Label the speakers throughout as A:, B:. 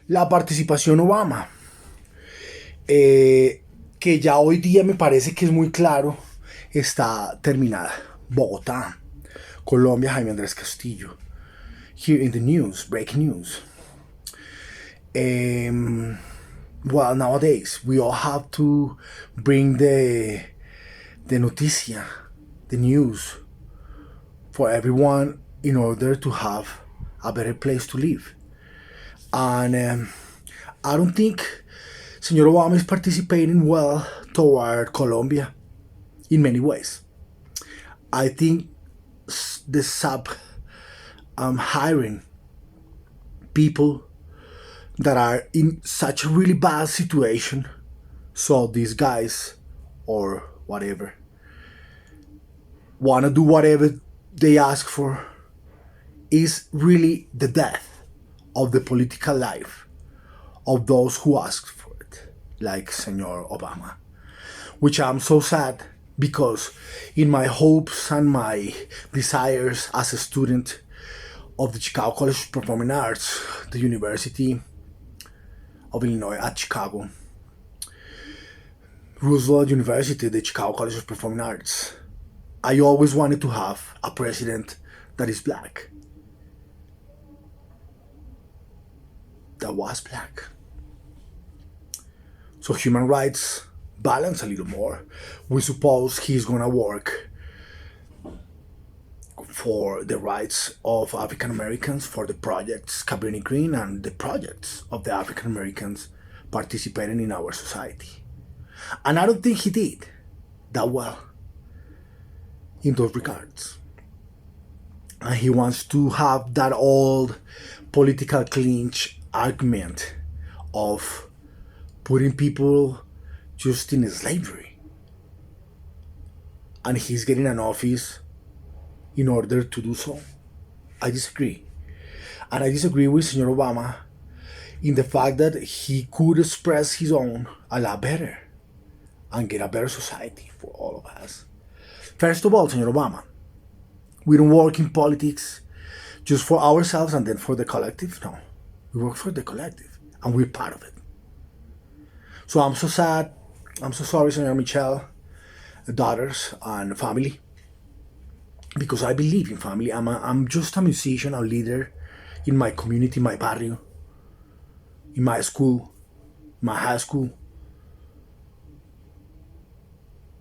A: La participación Obama, que ya hoy día me parece que es muy claro, está terminada. Bogotá, Colombia, Jaime Andres Castillo. Here in the news, breaking news. Well, nowadays we all have to bring the noticia, the news, for everyone in order to have a better place to live. And I don't think Senor Obama is participating well toward Colombia in many ways. I think the sub hiring people that are in such a really bad situation, so these guys or whatever want to do whatever they ask for, is really the death of the political life of those who asked for it, like Senor Obama. Which I'm so sad, because in my hopes and my desires as a student of the Chicago College of Performing Arts, the University of Illinois at Chicago, Roosevelt University, the Chicago College of Performing Arts, I always wanted to have a president that is black, that was black. So human rights balance a little more. We suppose he's gonna work for the rights of African Americans, for the projects Cabrini Green and the projects of the African Americans participating in our society. And I don't think he did that well in those regards. And he wants to have that old political clinch argument of putting people just in slavery. And he's getting an office in order to do so. I disagree. And I disagree with Senor Obama in the fact that he could express his own a lot better and get a better society for all of us. First of all, Senor Obama, we don't work in politics just for ourselves and then for the collective. No, we work for the collective and we're part of it. So I'm so sad. I'm so sorry, Senor Michelle, daughters and family, because I believe in family. I'm just a musician, a leader in my community, my barrio, in my school, my high school.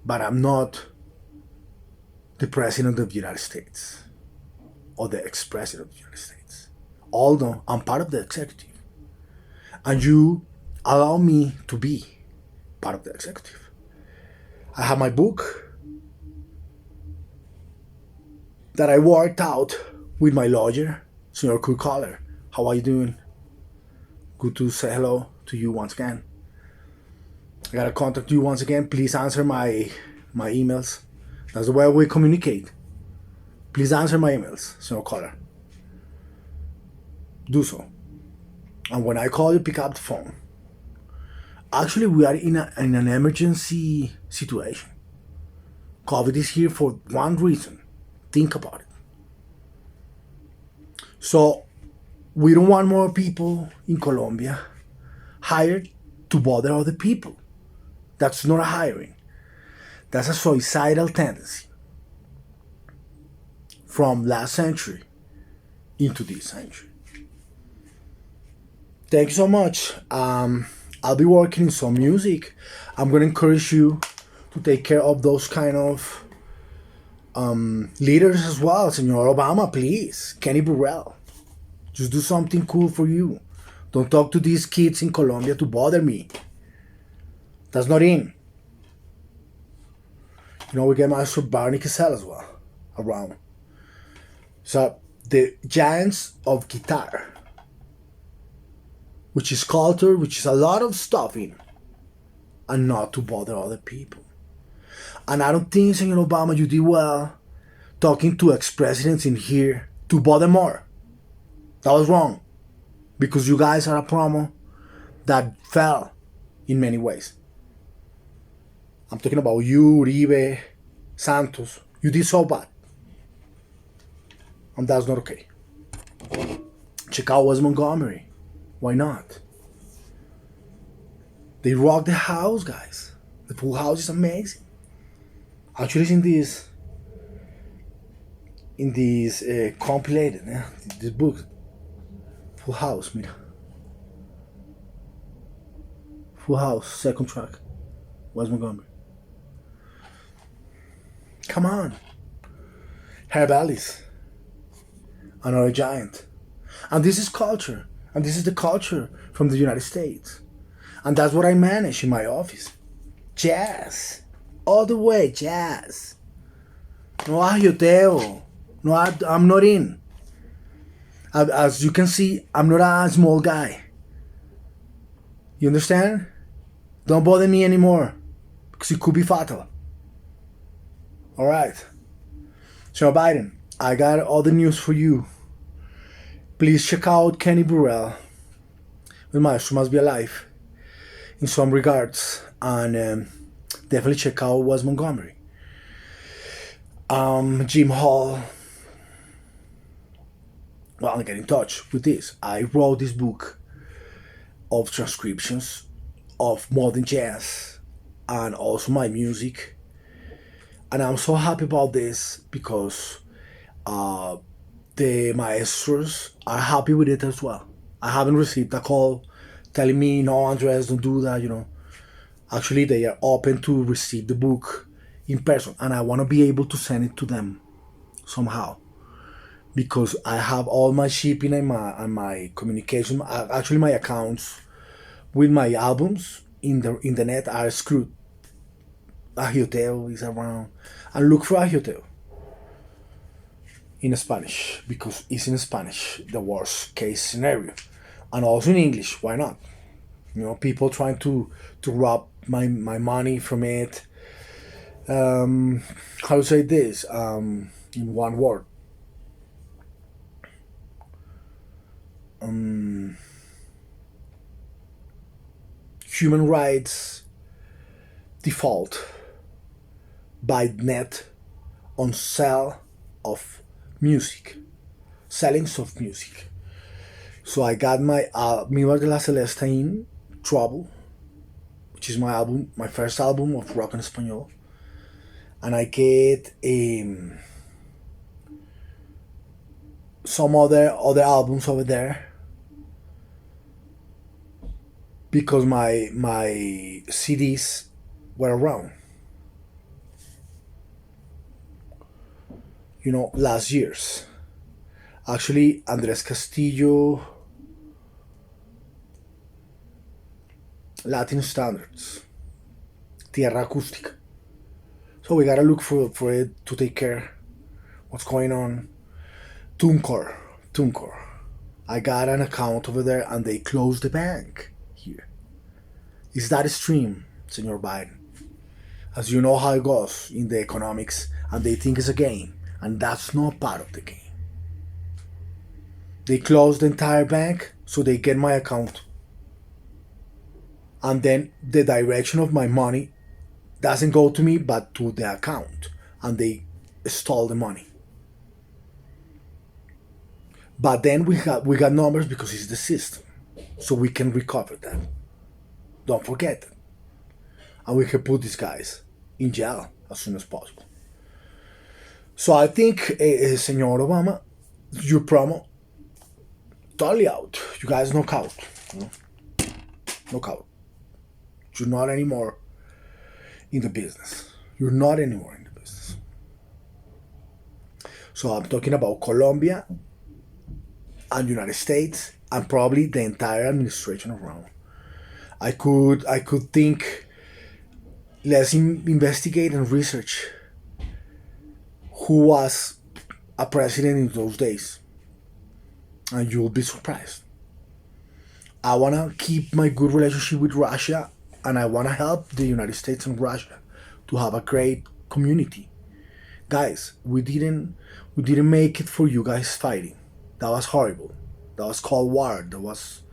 A: But I'm not the president of the United States or the ex-president of the United States. Although I'm part of the executive. And you allow me to be part of the executive. I have my book that I worked out with my lawyer, Senor Cool Collar. How are you doing? Good to say hello to you once again. I gotta contact you once again. Please answer my emails. That's the way we communicate. Please answer my emails, Senor Collar. Do so. And when I call you, pick up the phone. Actually, we are in an emergency situation. COVID is here for one reason. Think about it. So, we don't want more people in Colombia hired to bother other people. That's not a hiring. That's a suicidal tendency from last century into this century. Thank you so much. I'll be working in some music. I'm going to encourage you to take care of those kind of leaders as well. Senor Obama, please. Kenny Burrell. Just do something cool for you. Don't talk to these kids in Colombia to bother me. That's not in. You know, we get Master Barney Cassell as well around. So, the giants of guitar, which is culture, which is a lot of stuff in, and not to bother other people. And I don't think, Senor Obama, you did well talking to ex-presidents in here to bother more. That was wrong. Because you guys are a promo that fell in many ways. I'm talking about you, Uribe, Santos. You did so bad. And that's not okay. Chicago was Montgomery. Why not? They rock the house, guys. The Full House is amazing. Actually, it's in this compilated, this book, Full House, mira. Full House, second track, Wes Montgomery. Come on. Herb Ellis, another giant. And this is culture. And this is the culture from the United States. And that's what I manage in my office. Jazz. All the way, jazz. No agioteo. No, I'm not in. As you can see, I'm not a small guy. You understand? Don't bother me anymore. Because it could be fatal. Alright. So Biden, I got all the news for you. Please check out Kenny Burrell with Maestro Must Be Alive in some regards. And definitely check out Wes Montgomery. Jim Hall. Well, get in touch with this. I wrote this book of transcriptions of modern jazz and also my music. And I'm so happy about this because the maestros are happy with it as well. I haven't received a call telling me, no, Andres, don't do that, you know. Actually, they are open to receive the book in person. And I want to be able to send it to them somehow. Because I have all my shipping and my communication, actually my accounts with my albums in the net are screwed. Agioteo is around. And look for Agioteo in Spanish, because it's in Spanish, the worst case scenario. And also in English, why not? You know, people trying to rob my money from it. How to say this in one word? Human rights default by net on sale of music, sellings of music. So I got my Mirar de la Celesta in Trouble, which is my album, my first album of rock en español, and I get some other albums over there because my CDs were around. You know, last year's. Actually, Andrés Castillo, Latin Standards, Tierra Acústica. So we gotta look for it to take care what's going on. TuneCore. I got an account over there and they closed the bank here. Is that a stream, Senor Biden? As you know how it goes in the economics, and they think it's a game, and that's not part of the game. They closed the entire bank so they get my account. And then the direction of my money doesn't go to me but to the account, and they stole the money. But then we got numbers because it's the system, so we can recover that. Don't forget that. And we can put these guys in jail as soon as possible. So I think, Senor Obama, your promo, totally out. You guys knock out. You know? Knock out. You're not anymore in the business. You're not anymore in the business. So I'm talking about Colombia and United States and probably the entire administration around. I could think, let's investigate and research who was a president in those days, and you'll be surprised. I want to keep my good relationship with Russia, and I want to help the United States and Russia to have a great community. Guys, we didn't make it for you guys fighting. That was horrible. That was Cold War. That was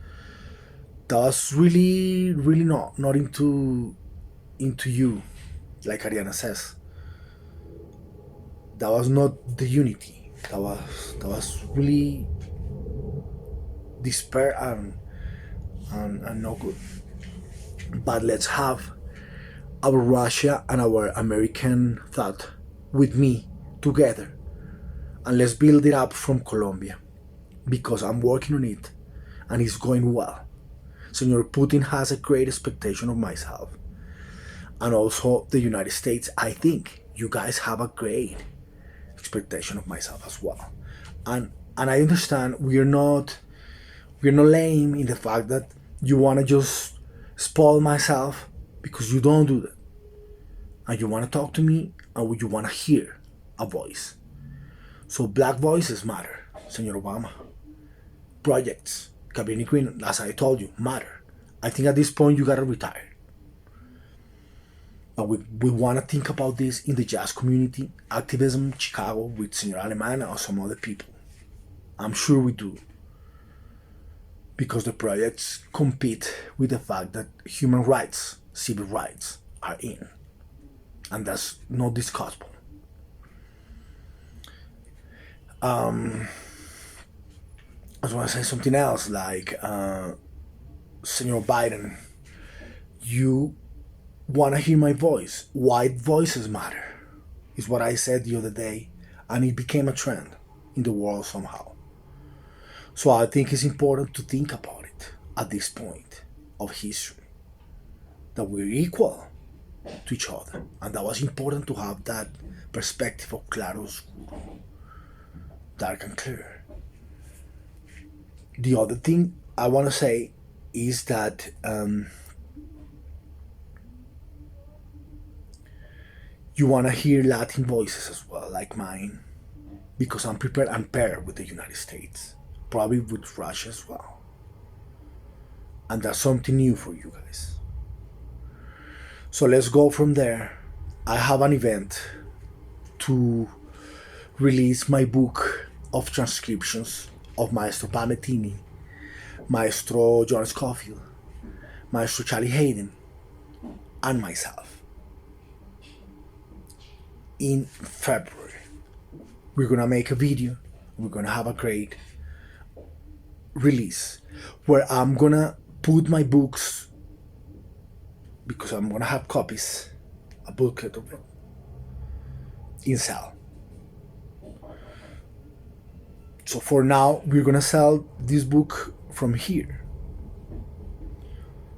A: really not into you, like Ariana says. That was not the unity. That was really despair and no good. but let's have our Russia and our American thought with me together, and let's build it up from Colombia, because I'm working on it and it's going well. Senor Putin has a great expectation of myself, and also the United States. I think you guys have a great expectation of myself as well, and I understand we're not lame in the fact that you want to just spoil myself, because you don't do that, and you want to talk to me and you want to hear a voice. So black voices matter, Senor Obama. Projects, Cabrini Green, as I told you, matter. I think at this point you gotta retire. But we want to think about this in the jazz community, activism, Chicago, with Senor Alemana or some other people. I'm sure we do. Because the projects compete with the fact that human rights, civil rights, are in. And that's not discussable. I just want to say something else, like, Senor Biden, you want to hear my voice. White voices matter, is what I said the other day, and it became a trend in the world somehow. So I think it's important to think about it at this point of history, that we're equal to each other, and that was important to have that perspective of claro oscuro, dark and clear. The other thing I want to say is that, you want to hear Latin voices as well, like mine, because I'm prepared and paired with the United States, probably with Russia as well. And that's something new for you guys. So let's go from there. I have an event to release my book of transcriptions of Maestro Pamettini, Maestro John Scofield, Maestro Charlie Hayden, and myself in February. We're gonna make a video, we're gonna have a great release where I'm gonna put my books, because I'm gonna have copies, a booklet of it, in sale. So for now, we're gonna sell this book from here,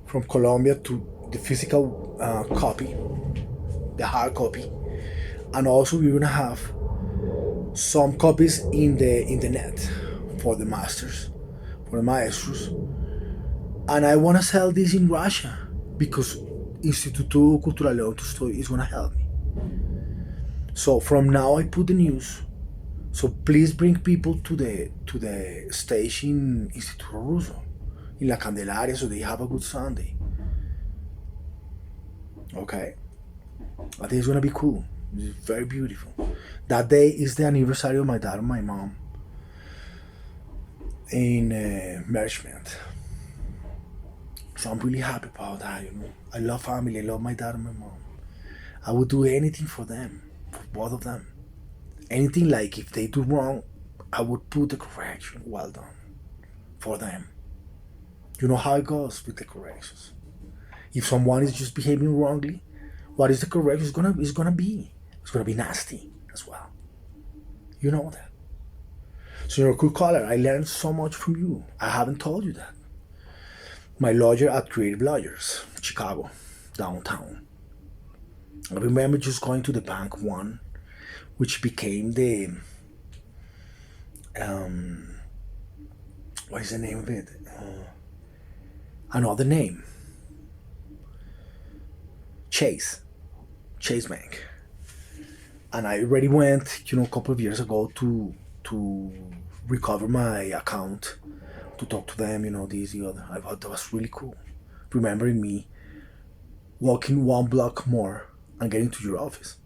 A: from Colombia, to the physical copy, the hard copy, and also we're gonna have some copies in the net for the masters, for the maestros, and I wanna sell this in Russia because Instituto Cultural Leon Tolstoy is gonna help me. So from now I put the news. So please bring people to the stage in Instituto Russo, in La Candelaria, so they have a good Sunday. Okay, I think it's gonna be cool. It's very beautiful. That day is the anniversary of my dad and my mom in Merchment. So I'm really happy about that. I love family. I love my dad and my mom. I would do anything for them, for both of them. Anything, like if they do wrong, I would put the correction. Well done for them. You know how it goes with the corrections. If someone is just behaving wrongly, what is the correction? It's gonna be nasty as well. You know that. So you're a cool caller. I learned so much from you. I haven't told you that. My lawyer at Creative Lawyers, Chicago, downtown. I remember just going to the bank one, which became the what is the name of it? Another name. Chase Bank. And I already went, a couple of years ago to recover my account, to talk to them, this, the other. I thought that was really cool. Remembering me walking one block more and getting to your office.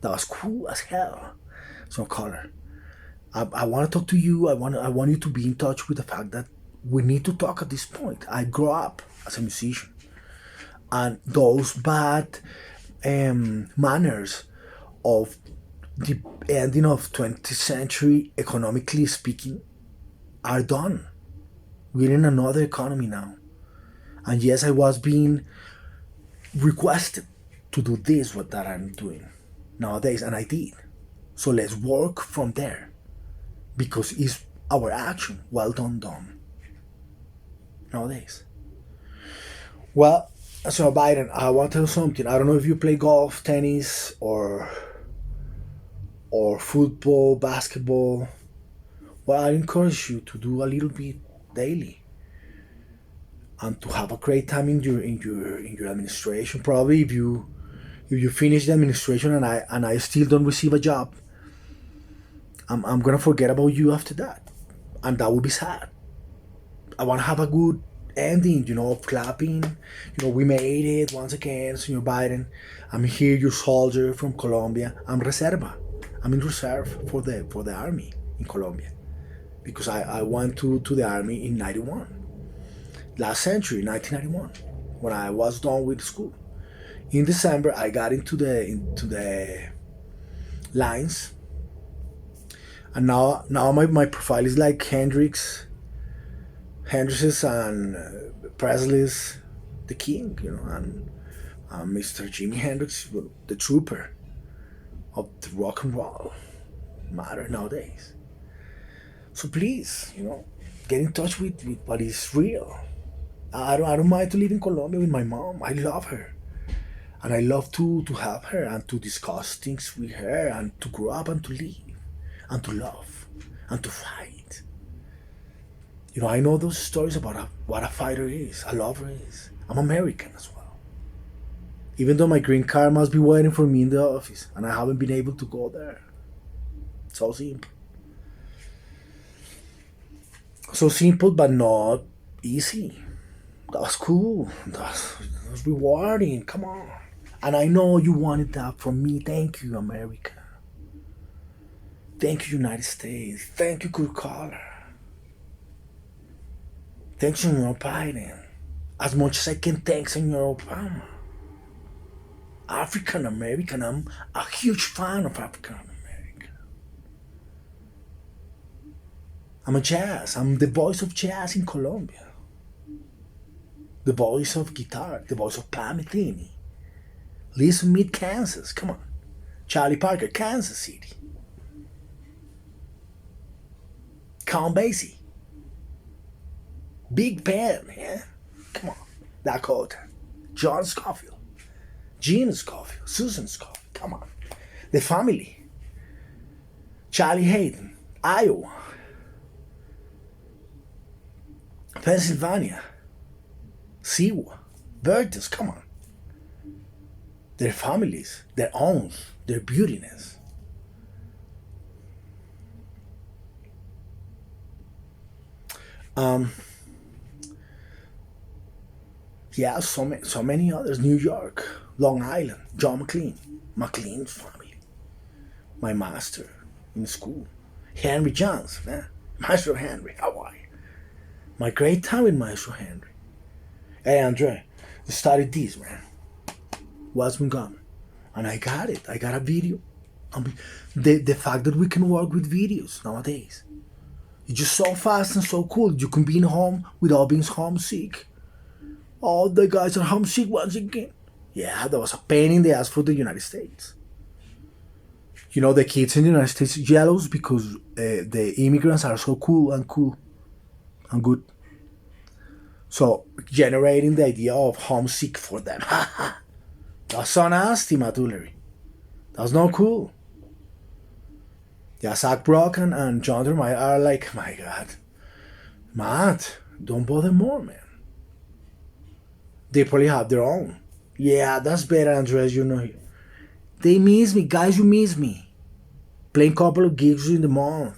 A: That was cool as hell. So, caller, I want to talk to you. I want you to be in touch with the fact that we need to talk at this point. I grew up as a musician, and those bad manners of the ending of 20th century, economically speaking, are done. We're in another economy now. And yes, I was being requested to do this, what that I'm doing nowadays, and I did. So let's work from there because it's our action. Well done nowadays. Well, so Biden, I want to tell you something. I don't know if you play golf, tennis, or football, basketball. Well, I encourage you to do a little bit daily and to have a great time in your administration. Probably if you finish the administration and I still don't receive a job, I'm gonna forget about you after that, and that would be sad. I want to have a good ending, of clapping. We made it once again, Senor Biden. I'm here, your soldier from Colombia. I'm reserva. I'm in reserve for the army in Colombia because I went to the army in '91, last century, 1991, when I was done with school. In December, I got into the lines, and now my profile is like Hendrix's and Presley's, the king, and Mr. Jimi Hendrix, the trooper of the rock and roll matter nowadays. So please, get in touch with what is real. I don't mind to live in Colombia with my mom. I love her. And I love to have her and to discuss things with her and to grow up and to live and to love and to fight. I know those stories about what a fighter is, a lover is. I'm American as well. Even though my green card must be waiting for me in the office and I haven't been able to go there. So simple. So simple, but not easy. That was cool. That was rewarding. Come on. And I know you wanted that from me. Thank you, America. Thank you, United States. Thank you, good caller. Thanks, Senor Biden. As much as I can thank Senor Obama. African American, I'm a huge fan of African American. I'm the voice of jazz in Colombia. The voice of guitar, the voice of Pam Metheny. Listen, meet Kansas, come on. Charlie Parker, Kansas City. Count Basie. Big Ben, yeah? Come on. Dakota. John Scofield. Gene Scofield. Susan Scofield. Come on. The Family. Charlie Hayden. Iowa. Pennsylvania. Siwa. Bertus, come on. Their families, their own, their beautiness. Yeah, so many others. New York, Long Island, John McLean's family, my master in school, Henry Johns, man, Maestro Henry, how are you? My great time with Maestro Henry. Hey, Andre, study this, man. What's Montgomery? And I got it. I got a video. The fact that we can work with videos nowadays, it's just so fast and so cool. You can be in home without being homesick. All the guys are homesick once again. Yeah, that was a pain in the ass for the United States. The kids in the United States jealous because the immigrants are so cool and good. So generating the idea of homesick for them. That's so nasty, Matulary. That's not cool. Yeah, Zach Brock and John Dermite are like, my God, Matt, don't bother more, man. They probably have their own. Yeah, that's better, Andres. They miss me, guys. You miss me. Playing couple of gigs in the month,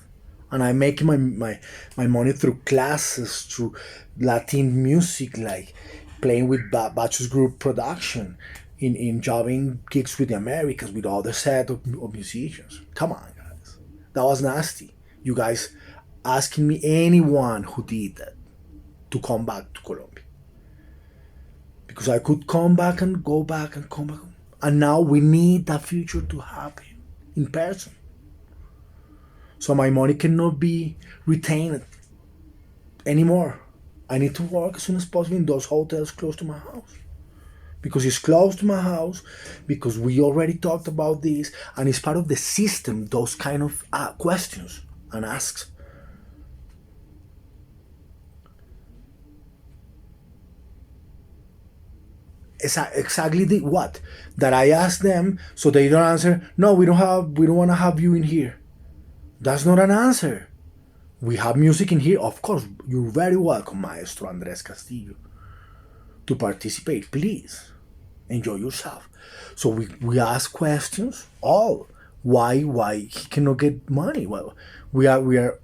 A: and I'm making my money through classes, through Latin music, like playing with Bachus Group production, in jobbing gigs with the Americans, with other set of musicians. Come on, guys. That was nasty. You guys asking me anyone who did that to come back to Colombia. Because I could come back and go back and come back. And now we need that future to happen in person. So my money cannot be retained anymore. I need to work as soon as possible in those hotels close to my house. because it's close to my house, because we already talked about this, and it's part of the system, those kind of questions and asks. Exactly the what that I ask them, so they don't answer. No, we don't want to have you in here. That's not an answer. We have music in here, of course. You're very welcome, Maestro Andres Castillo, to participate. Please enjoy yourself. So we ask questions. All why he cannot get money? Well, we are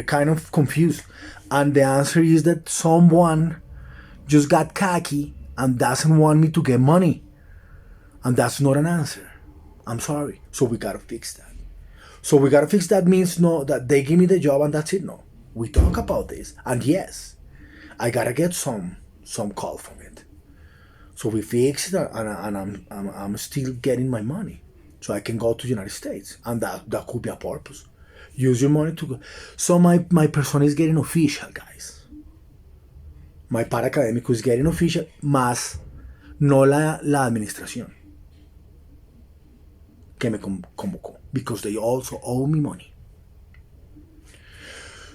A: kind of confused, and the answer is that someone just got cocky and doesn't want me to get money, and that's not an answer. I'm sorry. So we gotta fix that. So we gotta fix that means no that they give me the job and that's it. No, we talk about this, and yes, I gotta get some call from it. So we fix it, and I'm still getting my money, so I can go to the United States, and that could be a purpose. Use your money to go. So my persona is getting official, guys. My par académico is getting official, más no la administración que me convocó, because they also owe me money.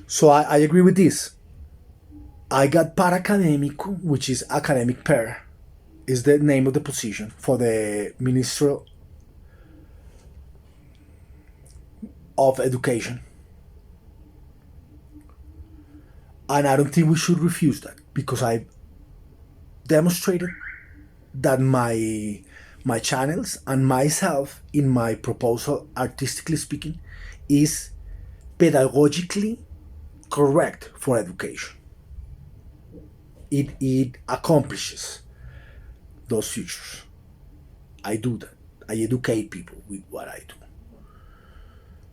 A: So I agree with this. I got par académico, which is academic pair, is the name of the position for the Minister of Education. And I don't think we should refuse that, because I demonstrated that my channels and myself in my proposal, artistically speaking, is pedagogically correct for education. It accomplishes those futures. I do that. I educate people with what I do.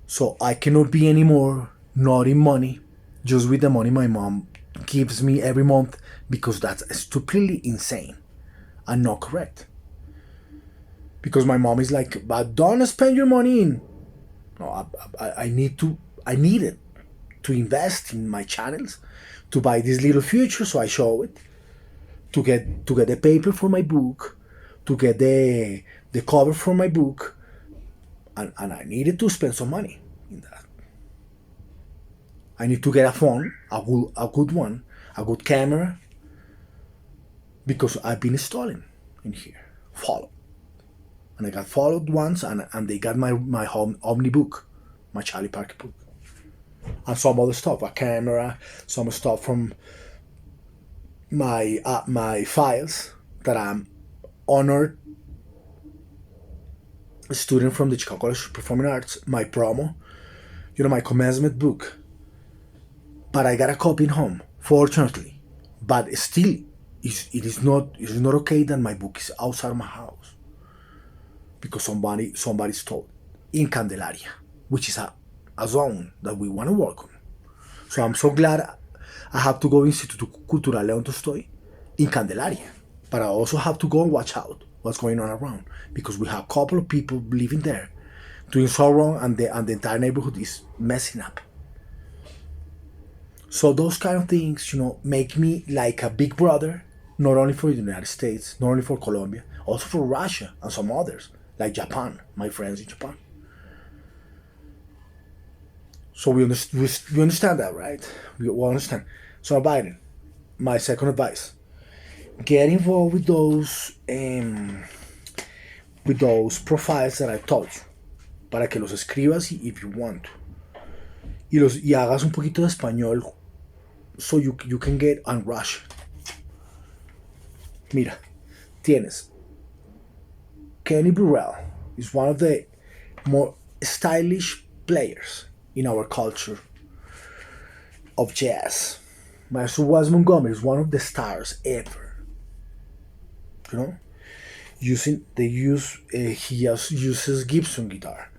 A: So I cannot be anymore not in money, just with the money my mom gives me every month, because that's stupidly insane and not correct. Because my mom is like, but don't spend your money in. No, I need it to invest in my channels, to buy this little future, so I show it, to get the paper for my book, to get the cover for my book, and I needed to spend some money in that. I need to get a phone, a good one, a good camera, because I've been stolen in here, followed. And I got followed once, and they got my home Omnibook, my Charlie Parker book, and some other stuff, a camera, some stuff from my files that I'm honored student from the Chicago College of Performing Arts, my promo, my commencement book. But I got a copy in home, fortunately. But still, it is not okay that my book is outside my house, because somebody stole in Candelaria, which is a zone that we want to work on. So I'm so glad I have to go Instituto Cultural León Tolstoy in Candelaria, but I also have to go and watch out what's going on around, because we have a couple of people living there doing so wrong, and the entire neighborhood is messing up. So those kind of things, make me like a big brother, not only for the United States, not only for Colombia, also for Russia and some others, like Japan, my friends in Japan. So we understand that, right? We understand. So Biden, my second advice: get involved with those profiles that I told you, para que los escribas if you want to, y hagas un poquito de español, so you can get on Rush. Mira, tienes Kenny Burrell, is one of the more stylish players in our culture of jazz. Maestro Wes Montgomery is one of the stars ever. He just uses Gibson guitar,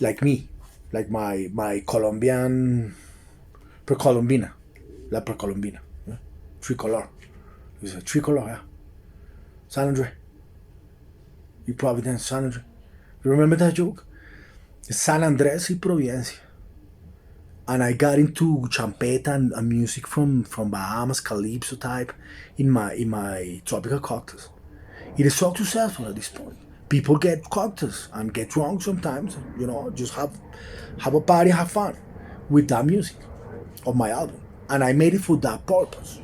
A: like me, like my Colombian precolombina, la precolombina, tricolor. It's a tricolor, yeah. San Andre. You probably dance San Andre. You remember that joke? It's San Andres y Providencia. And I got into champeta and music from Bahamas, calypso type, in my tropical cocktails. It is so successful at this point. People get cocktails and get drunk sometimes, just have a party, have fun with that music of my album. And I made it for that purpose.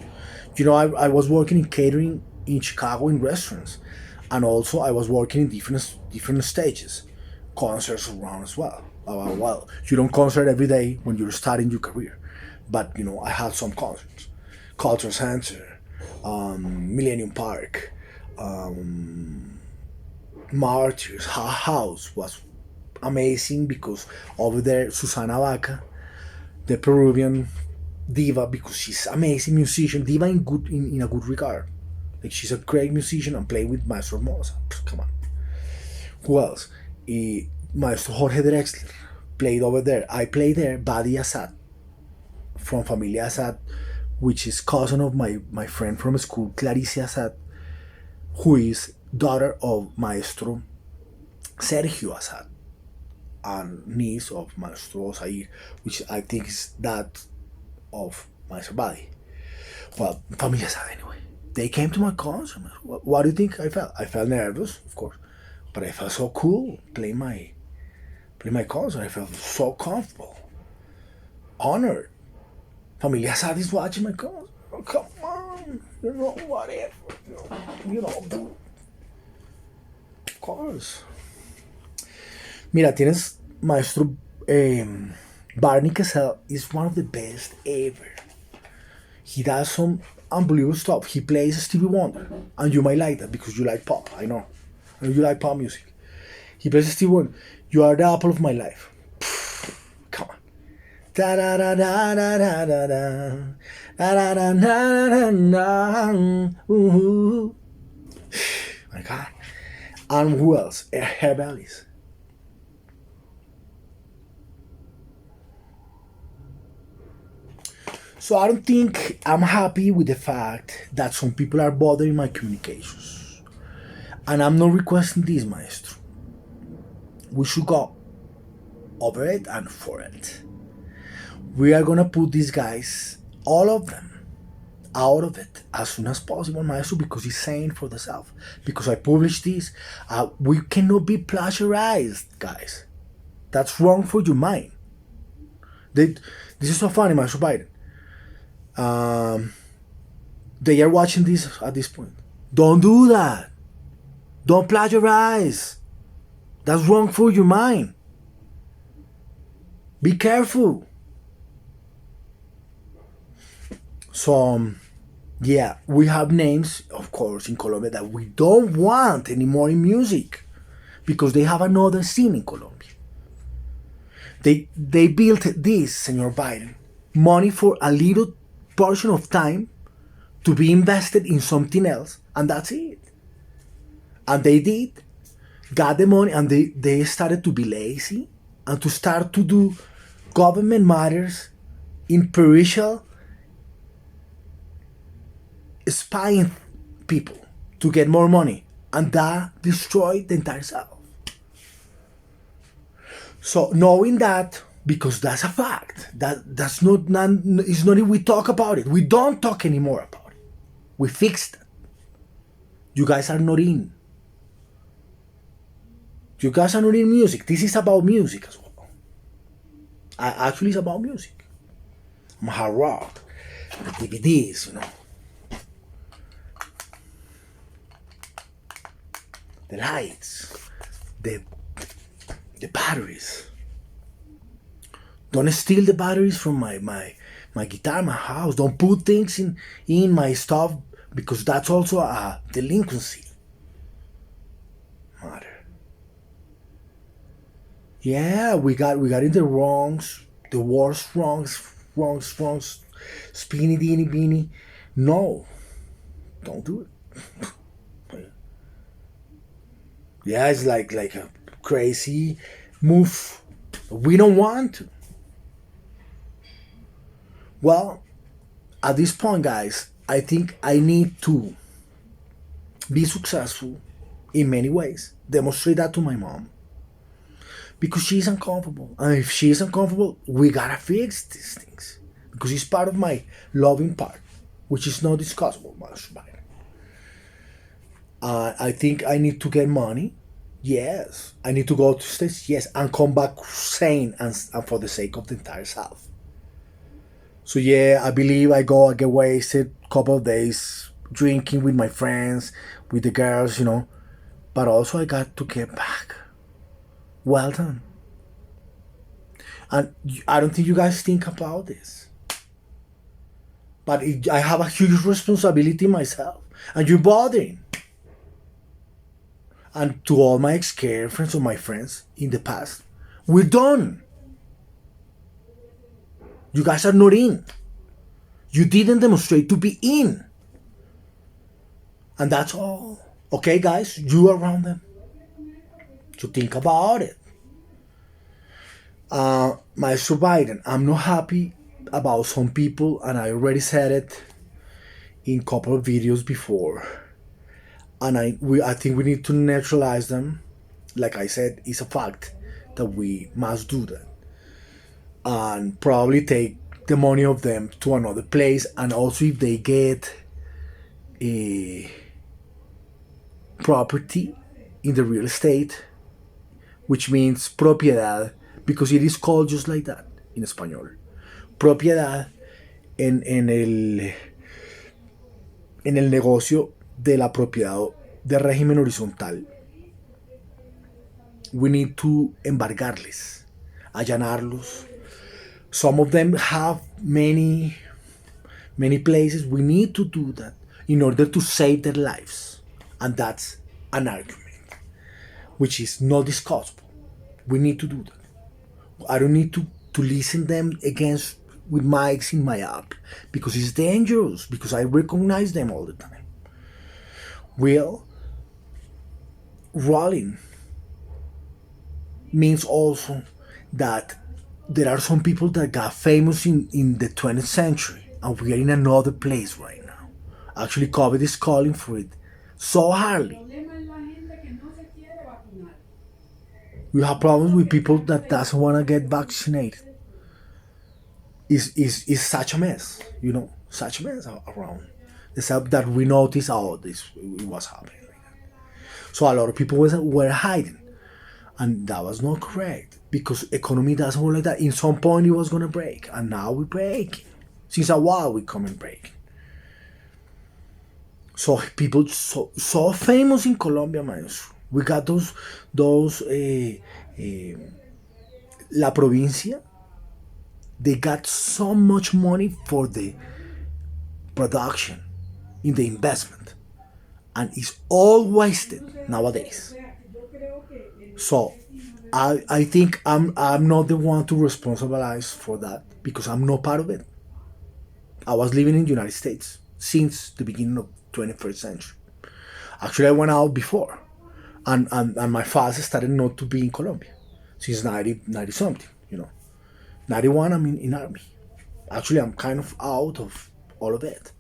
A: I was working in catering in Chicago in restaurants, and also I was working in different stages, concerts around as well. Well, you don't concert every day when you're starting your career, but I had some concerts, Culture Center, Millennium Park, Martyrs, House was amazing because over there Susana Vaca, the Peruvian diva, because she's amazing musician, diva in a good regard. Like she's a great musician and play with Maestro Moza. Come on. Who else? Maestro Jorge Drexler played over there. I played there. Badi Assad from Familia Assad, which is cousin of my friend from school, Clarice Assad, who is daughter of Maestro Sergio Assad and niece of Maestro Zair, which I think is that of Maestro Badi. Well, Familia Assad anyway. They came to my concert. What do you think I felt? I felt nervous, of course, but I felt so cool playing my concert. I felt so comfortable, honored. Familia Assad is watching my concert. Oh, come on, whatever, dude. Of course. Mira, tienes Maestro Barney Castle is one of the best ever. He does some unbelievable stuff. He plays Stevie Wonder, and you might like that because you like pop. I know, and you like pop music. He plays Stevie Wonder. You are the apple of my life. Come on. Da da da da da da da da da da da da da. My God. And who else? Herb Ellis. So I don't think I'm happy with the fact that some people are bothering my communications. And I'm not requesting this, Maestro. We should go over it and for it. We are gonna put these guys, all of them, out of it as soon as possible, Maestro, because he's saying for themselves. Because I published this, we cannot be plagiarized, guys. That's wrong for your mind. This is so funny, Maestro Biden. They are watching this at this point. Don't do that. Don't plagiarize. That's wrong for your mind. Be careful. So, yeah, we have names, of course, in Colombia that we don't want anymore in music because they have another scene in Colombia. They built this, Senor Biden, money for a little portion of time to be invested in something else, and that's it. And they did, got the money, and they started to be lazy and to start to do government matters in perishal, spying people to get more money, and that destroyed the entire South. So knowing that, because that's a fact, that's not it's not if we talk about it. We don't talk anymore about it. We fixed it. You guys are not in. You guys are not in music. This is about music as well. Actually, it's about music. Hard rock, the DVDs, the lights, the batteries. Don't steal the batteries from my guitar, my house. Don't put things in my stuff because that's also a delinquency matter. Yeah, we got in the wrongs, the worst wrongs, spinny deeny beanie. No, don't do it. Yeah, it's like a crazy move. We don't want to. Well, at this point, guys, I think I need to be successful in many ways. Demonstrate that to my mom. Because she's uncomfortable. And if she's uncomfortable, we gotta fix these things. Because it's part of my loving part, which is not discussable much. I think I need to get money. Yes. I need to go to States. Yes. And come back sane and for the sake of the entire South. So yeah, I believe I get wasted couple of days drinking with my friends, with the girls, But also I got to get back. Well done. And I don't think you guys think about this. But I have a huge responsibility myself. And you're bothering. And to all my ex-girlfriends or my friends in the past, we're done. You guys are not in. You didn't demonstrate to be in. And that's all. Okay, guys, you around them. So think about it. Maestro Biden, I'm not happy about some people, and I already said it in a couple of videos before. And I think we need to neutralize them. Like I said, it's a fact that we must do that. And probably take the money of them to another place. And also if they get a property in the real estate, which means propiedad, because it is called just like that in español. Propiedad en el negocio de la propiedad de régimen horizontal. We need to embargarles, allanarlos. Some of them have many places. We need to do that in order to save their lives. And that's an argument, which is not discussable. We need to do that. I don't need to listen them against with mics in my app because it's dangerous, because I recognize them all the time. Well, rolling means also that there are some people that got famous in the 20th century, and we are in another place right now. Actually, COVID is calling for it so hardly. We have problems with people that doesn't want to get vaccinated. Is such a mess, such a mess around. Except that we noticed, this it was happening like that. So a lot of people were hiding, and that was not correct because economy doesn't work like that. In some point, it was gonna break, and now we're breaking. Since a while, we come and break. So people so famous in Colombia, man. We got those La Provincia. They got so much money for the production, in the investment, and it's all wasted nowadays. So I think I'm not the one to responsibilize for that because I'm not part of it. I was living in the United States since the beginning of 21st century. Actually, I went out before, and my father started not to be in Colombia since 90 something. 91, I'm in army. Actually, I'm kind of out of all of it.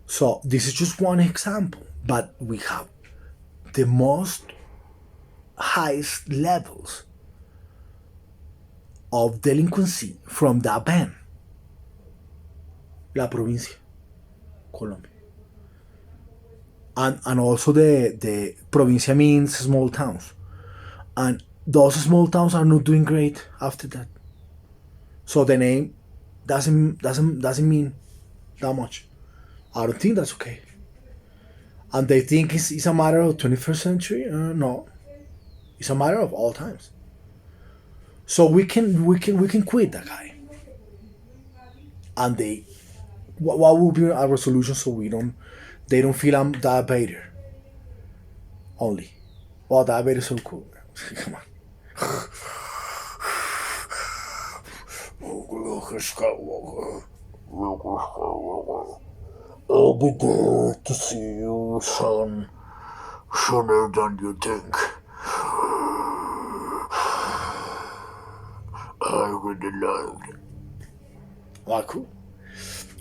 A: So this is just one example, but we have the most highest levels of delinquency from that band. La Provincia, Colombia. And also the provincia means small towns. And those small towns are not doing great after that. So the name doesn't mean that much. I don't think that's okay. And they think it's a matter of 21st century. No, it's a matter of all times. So we can quit that guy. And what will be our resolution so they don't feel I'm Darth Vader only. Well, Darth Vader is so cool. Come on. I'll be good to see you, son. Sooner than you think. I really loved it. Wow, cool.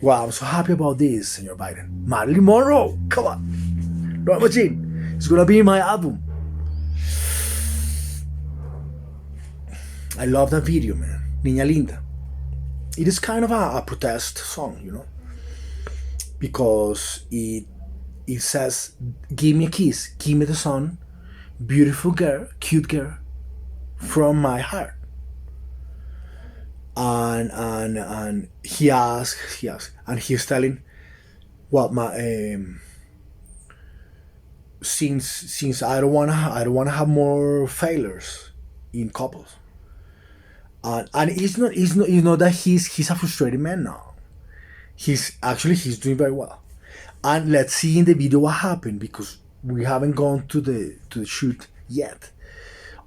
A: Wow, I'm so happy about this, Senor Biden. Marilyn Monroe, come on. Norma Jean, it's gonna be in my album. I love that video, man. Niña Linda. It is kind of a protest song, because it it says, "Give me a kiss, give me the sun, beautiful girl, cute girl, from my heart." And he asks, and he's telling, "Well, my since I don't wanna have more failures in couples." And it's not that he's a frustrated man. No, he's doing very well. And let's see in the video what happened, because we haven't gone to the shoot yet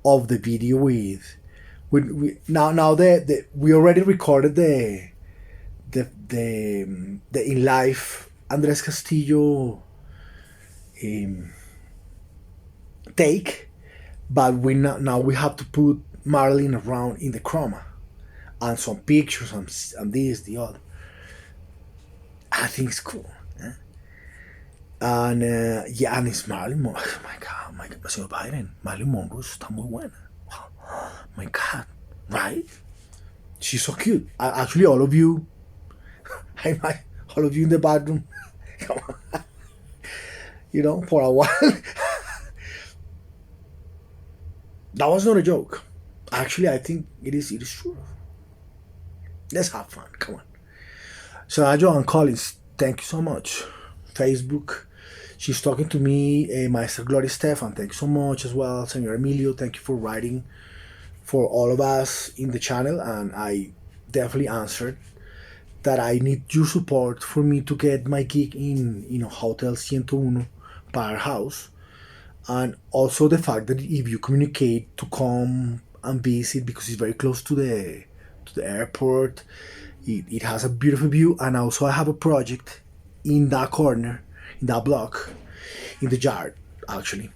A: of the video with we now we already recorded the in live Andres Castillo take, but now we have to put Marilyn around in the chroma and some pictures and this the other. I think it's cool. And yeah, and it's Marilyn Monroe. Oh my God, señor Biden, Marilyn Monroe está muy buena. Oh my God, right? She's so cute. Actually, all of you, all of you in the bathroom, come on, for a while. That was not a joke. Actually, I think it is true. Let's have fun. Come on. So, Joan Collins, thank you so much. Facebook, she's talking to me. Maestra Gloria Stefan, thank you so much as well. Senor Emilio, thank you for writing for all of us in the channel. And I definitely answered that I need your support for me to get my gig in Hotel 101 Power House. And also the fact that if you communicate to come and visit, because it's very close to the airport, it has a beautiful view. And also I have a project in that corner, in that block, in the yard, actually,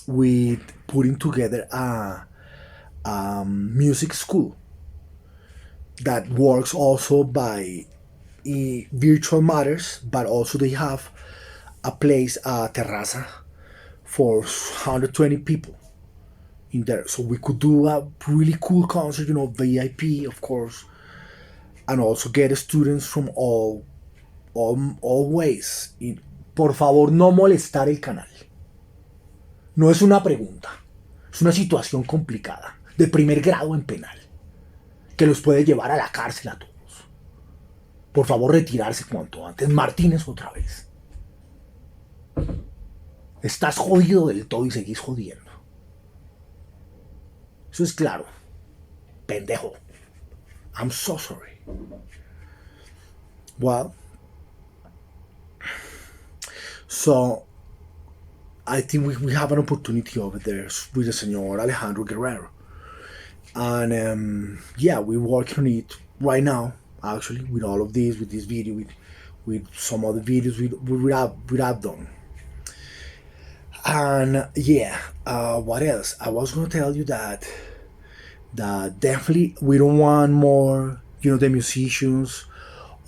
A: with putting together a music school that works also by virtual matters, but also they have a place, a terraza, for 120 people in there. So we could do a really cool concert, VIP, of course, and also get students from all ways. Por favor, no molestar el canal. No es una pregunta, es una situación complicada, de primer grado en penal, que los puede llevar a la cárcel a todos. Por favor, retirarse cuanto antes. Martínez, otra vez. Estás jodido del todo y seguís jodiendo. Eso es claro. Pendejo. I'm so sorry. Well, so I think we have an opportunity over there with the Señor Alejandro Guerrero. And yeah, we're working on it right now, actually, with all of this, with this video, with some other videos we have done. And yeah, what else? I was gonna tell you that definitely we don't want more, the musicians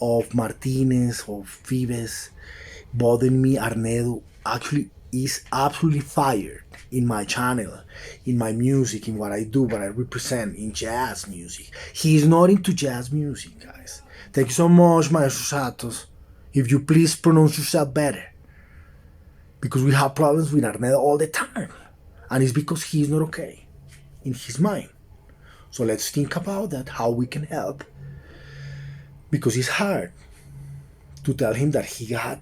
A: of Martinez, of Vives, bothering me. Arnedo actually is absolutely fired in my channel, in my music, in what I do, what I represent in jazz music. He's not into jazz music, guys. Thank you so much, Maestro Santos. If you please pronounce yourself better. Because we have problems with Arnedo all the time. And it's because he's not okay in his mind. So let's think about that, how we can help. Because it's hard to tell him that he had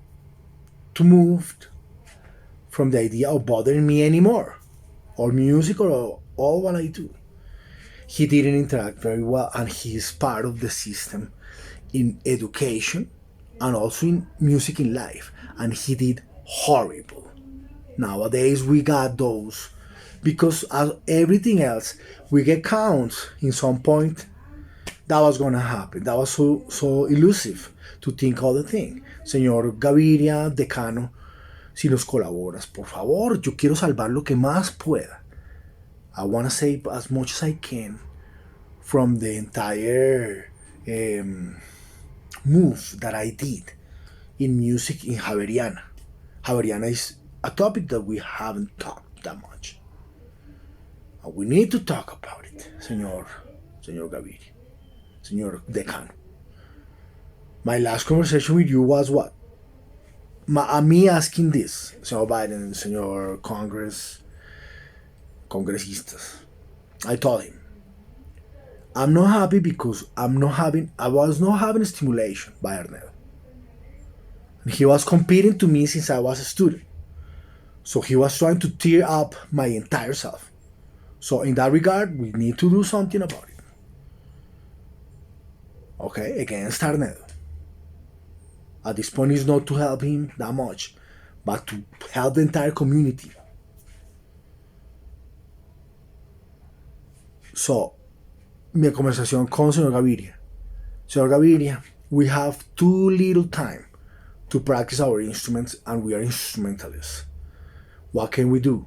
A: to move from the idea of bothering me anymore, or music, or all what I do. He didn't interact very well, and he is part of the system in education and also in music in life, and he did horrible. Nowadays we got those, because as everything else, we get counts in some point. That was gonna happen. That was so elusive to think other thing. Señor Gaviria, decano, si nos colaboras, por favor, yo quiero salvar lo que más pueda. I want to save as much as I can from the entire move that I did in music in Javeriana. Javeriana is a topic that we haven't talked that much. And we need to talk about it, Señor Gaviria, Señor Decano. My last conversation with you was what? me asking this, señor Biden, señor congresistas, I told him, I'm not happy because I was not having stimulation by Arnel. And he was competing to me since I was a student. So he was trying to tear up my entire self. So in that regard, we need to do something about it. Okay, against Arnel. At this point, it's not to help him that much, but to help the entire community. So, mi conversación con señor Gaviria. Señor Gaviria, we have too little time to practice our instruments and we are instrumentalists. What can we do?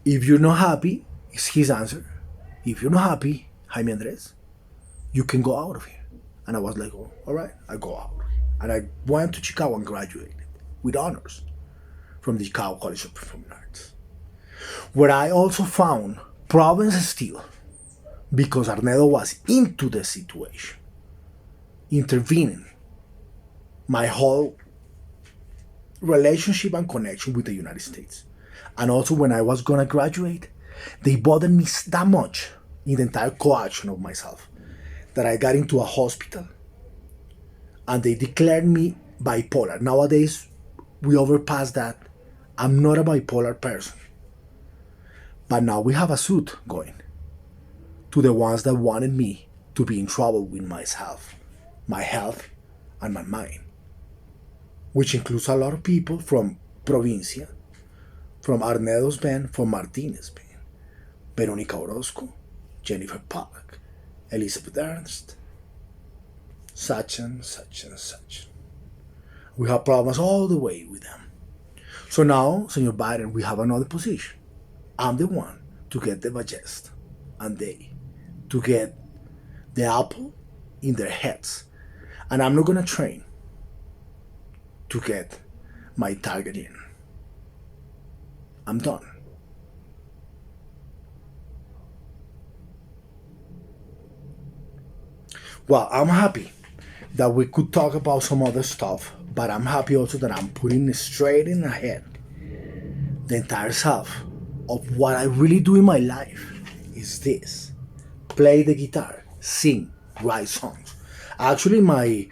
A: If you're not happy, is his answer. If you're not happy, Jaime Andres, you can go out of here. And I was like, oh, all right, I go out. And I went to Chicago and graduated with honors from the Chicago College of Performing Arts, where I also found problems still because Arnedo was into the situation, intervening my whole relationship and connection with the United States. And also when I was gonna graduate, they bothered me that much in the entire coaction of myself that I got into a hospital and they declared me bipolar. Nowadays, we overpassed that. I'm not a bipolar person. But now we have a suit going to the ones that wanted me to be in trouble with myself, my health, and my mind, which includes a lot of people from Provincia, from Arnedo's band, from Martinez's band, Veronica Orozco, Jennifer Pollack, Elizabeth Ernst, such and such and such. We have problems all the way with them. So now, Senor Biden, we have another position. I'm the one to get the digest, and they to get the apple in their heads. And I'm not gonna train to get my target in. I'm done. Well, I'm happy that we could talk about some other stuff, but I'm happy also that I'm putting straight in ahead the entire self of what I really do in my life is this: play the guitar, sing, write songs. Actually, my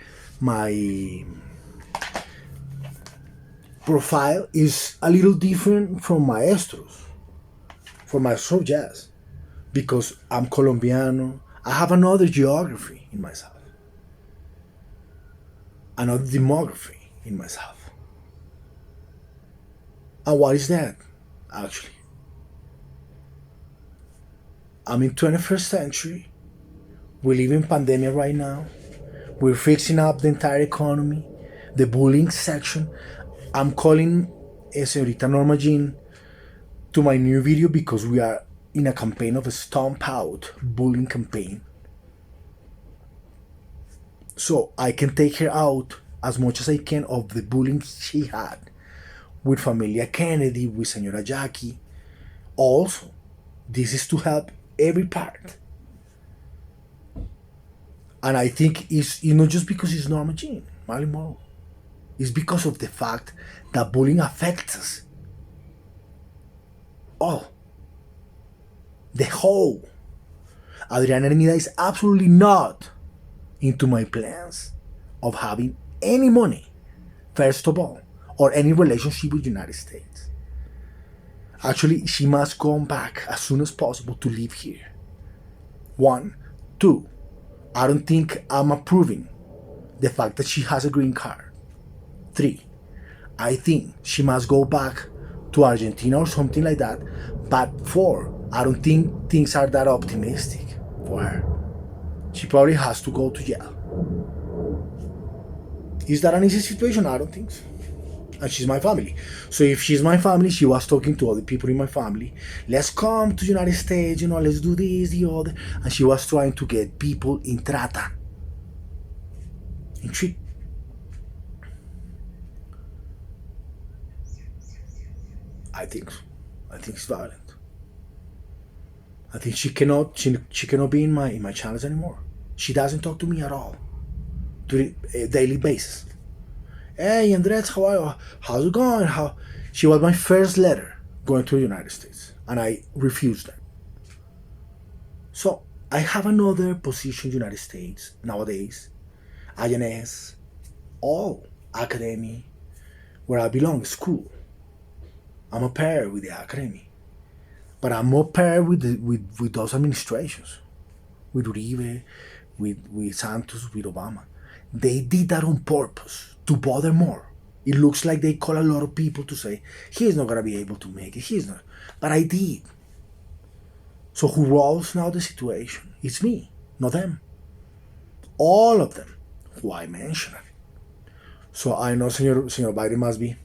A: profile is a little different from maestros, for maestro of jazz, because I'm Colombiano. I have another geography in myself, another demography in myself. And what is that, actually? I'm in 21st century. We live in pandemic right now. We're fixing up the entire economy, the bullying section. I'm calling Señorita Norma Jean to my new video because we are in a campaign of a Stomp out bullying campaign. So I can take her out as much as I can of the bullying she had with Familia Kennedy, with Señora Jackie. Also, this is to help every part. And I think it's not just because it's Norma Jean, Marilyn Monroe. It's because of the fact that bullying affects us all. The whole. Adriana Hermida is absolutely not into my plans of having any money, first of all, or any relationship with the United States. Actually, she must come back as soon as possible to live here. 1, 2, I don't think I'm approving the fact that she has a green card. 3, I think she must go back to Argentina or something like that. But 4, I don't think things are that optimistic for her. She probably has to go to jail. Is that an easy situation? I don't think so. And she's my family. So if she's my family, she was talking to other people in my family. Let's come to the United States, let's do this, the other. And she was trying to get people in trata. In treat. I think so. I think it's violent. I think she cannot be in my channels anymore. She doesn't talk to me at all, to a daily basis. Hey, Andres, how are you? How's it going? How? She was my first letter going to the United States, and I refused that. So I have another position in the United States nowadays, INS, all academy, where I belong, school. I'm a pair with the academy, but I'm more pair with with those administrations, with Uribe, with Santos, with Obama. They did that on purpose to bother more. It looks like they call a lot of people to say he's not gonna be able to make it. He's not, but I did. So who rolls now the situation? It's me, not them. All of them who I mentioned. So I know Senor Biden must be,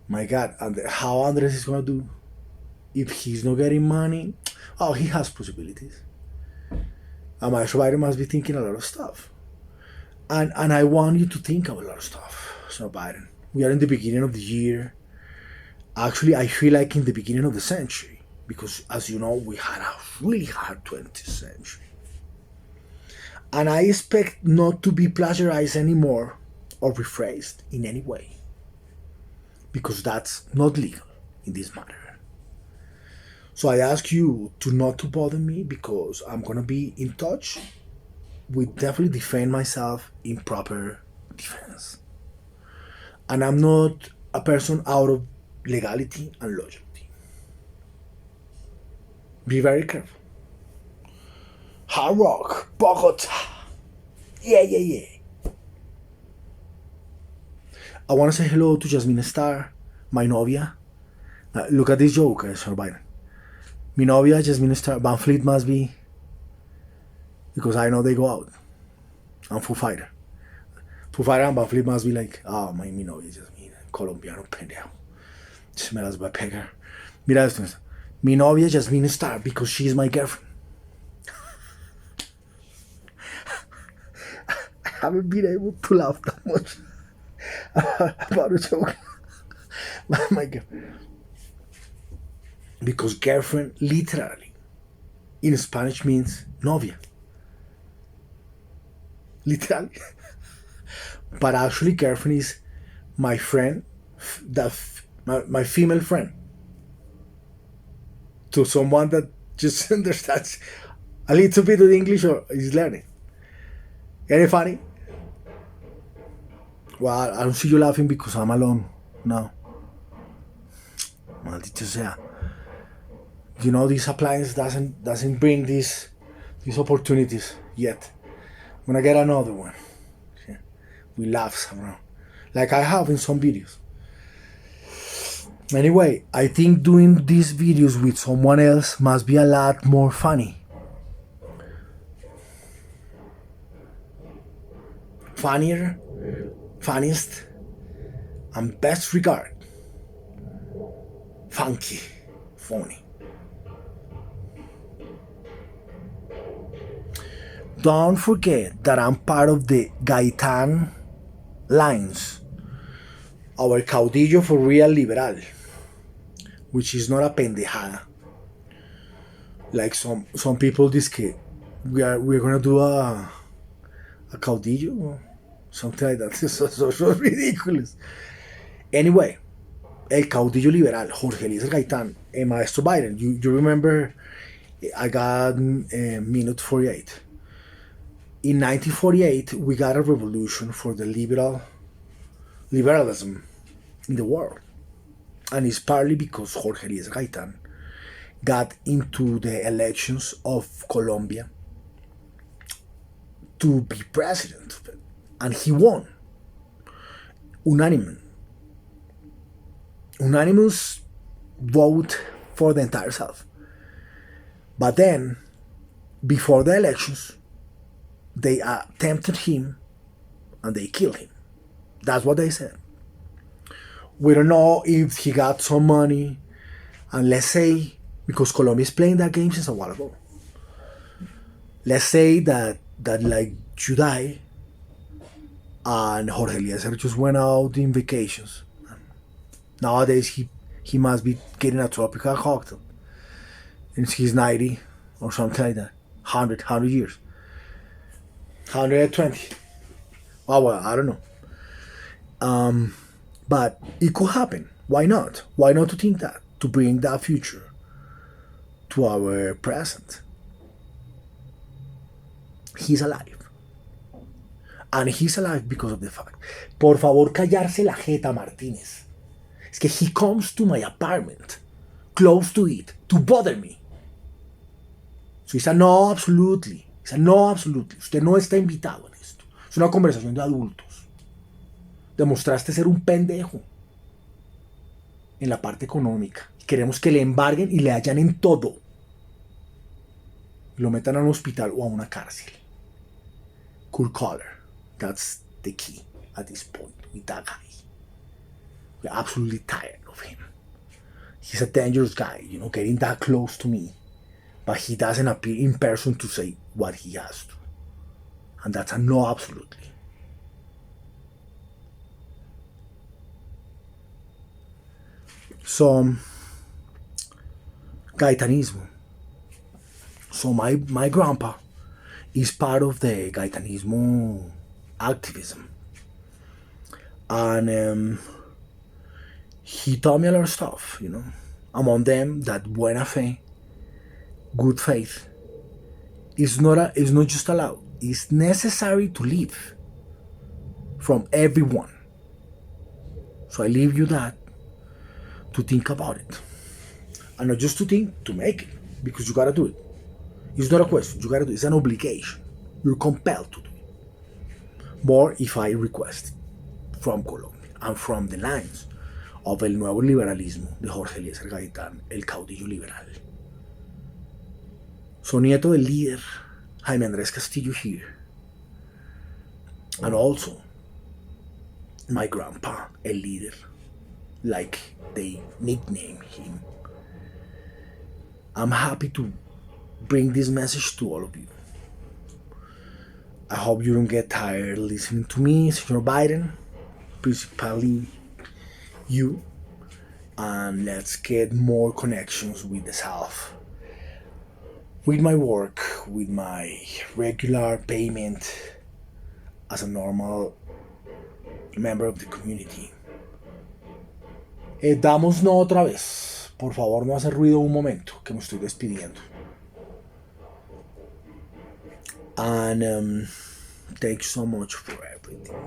A: my God, and how Andres is gonna do if he's not getting money? Oh, he has possibilities. And Maestro Biden must be thinking a lot of stuff. And I want you to think of a lot of stuff, Senor Biden. We are in the beginning of the year. Actually, I feel like in the beginning of the century, because as you know, we had a really hard 20th century. And I expect not to be plagiarized anymore or rephrased in any way, because that's not legal in this matter. So I ask you to not to bother me, because I'm gonna be in touch with definitely defend myself in proper defense. And I'm not a person out of legality and loyalty. Be very careful. Hard Rock, Bogota. Yeah, yeah, yeah. I want to say hello to Jasmine Star, my novia. Look at this joke, Sir Biden. Mi novia, Jasmine Star, Van Fleet must be, because I know they go out. I'm Foo Fighter. Foo Fighter and Van Fleet must be like, oh, mi novia, Jasmine, colombiano pendejo. Se me las va a pegar. Mira esto. Mi novia, Jasmine Star, because she's my girlfriend. I haven't been able to laugh that much about a joke. My God. Because girlfriend literally in Spanish means novia. Literally. But actually, girlfriend is my friend, my female friend. To someone that just understands a little bit of English or is learning. Any funny? Well, I don't see you laughing because I'm alone now. Maldita sea. You know, this appliance doesn't bring these opportunities yet. I'm gonna get another one. Yeah. We laugh around, like I have in some videos. Anyway, I think doing these videos with someone else must be a lot more funny. Funnier, funniest, and best regard. Funky, funny. Don't forget that I'm part of the Gaitan lines, our caudillo for real liberal, which is not a pendejada. Like some people this que we're gonna do a caudillo or something like that. So ridiculous. Anyway, el caudillo liberal, Jorge Eliezer Gaitán, Maestro Biden. You remember? I got minute 48. In 1948, we got a revolution for the liberalism in the world. And it's partly because Jorge Eliezer Gaitán got into the elections of Colombia to be president. And he won. Unanimous vote for the entire South. But then, before the elections, they tempted him and they killed him. That's what they said. We don't know if he got some money, and let's say, because Colombia is playing that game since a while ago, let's say that like you die and Jorge Eliezer just went out in vacations. Nowadays he must be getting a tropical cocktail and he's 90 or something like that. 100 years, 120. Well, I don't know. But it could happen. Why not? Why not to think that? To bring that future to our present. He's alive. And he's alive because of the fact. Por favor, callarse la jeta, Martínez. Es que he comes to my apartment, close to it, to bother me. So he said, no, absolutely. He said, no, absolutely. Usted no está invitado en esto. Es una conversación de adultos. Demostraste ser un pendejo en la parte económica. Queremos que le embarguen y le hallan en todo. Lo metan a un hospital o a una cárcel. Cool collar. That's the key at this point with that guy. We're absolutely tired of him. He's a dangerous guy, you know, getting that close to me. But he doesn't appear in person to say what he has to. And that's a no, absolutely. So, Gaitanismo. So my grandpa is part of the Gaitanismo activism. And he taught me a lot of stuff, you know. Among them, that buena fe, good faith, is not just allowed. It's necessary to live from everyone. So I leave you that to think about it. And not just to think, to make it. Because you gotta do it. It's not a question, you gotta do it. It's an obligation. You're compelled to do it. More if I request from Colombia and from the lines of El Nuevo Liberalismo de Jorge Eliezer Gaitán, el caudillo liberal. So nieto del líder Jaime Andres Castillo here. And also my grandpa, el líder, like they nickname him. I'm happy to bring this message to all of you. I hope you don't get tired listening to me, Senor Biden, principally you, and let's get more connections with the South. With my work, with my regular payment as a normal member of the community. Damos no otra vez. Por favor, no hacer ruido un momento, que me estoy despidiendo. And thanks so much for everything.